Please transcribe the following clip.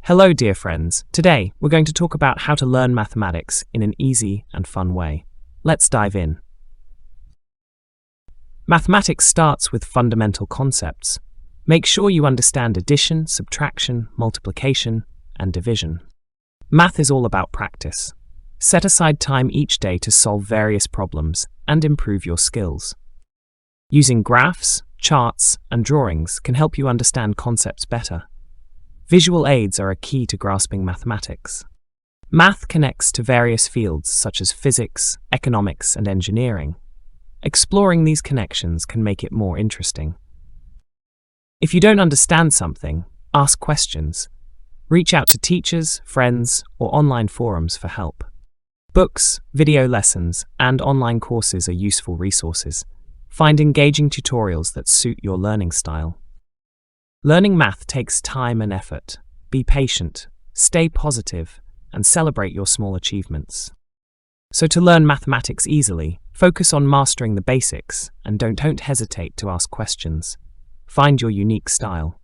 Hello, dear friends. Today, we're going to talk about how to learn mathematics in an easy and fun way. Let's dive in. Mathematics starts with fundamental concepts. Make sure you understand addition, subtraction, multiplication, and division. Math is all about practice. Set aside time each day to solve various problems and improve your skills. Using graphs, charts, and drawings can help you understand concepts better. Visual aids are a key to grasping mathematics. Math connects to various fields such as physics, economics, and engineering. Exploring these connections can make it more interesting. If you don't understand something, ask questions. Reach out to teachers, friends, or online forums for help. Books, video lessons, and online courses are useful resources. Find engaging tutorials that suit your learning style. Learning math takes time and effort. Be patient, stay positive, and celebrate your small achievements. So to learn mathematics easily, focus on mastering the basics and don't hesitate to ask questions. Find your unique style.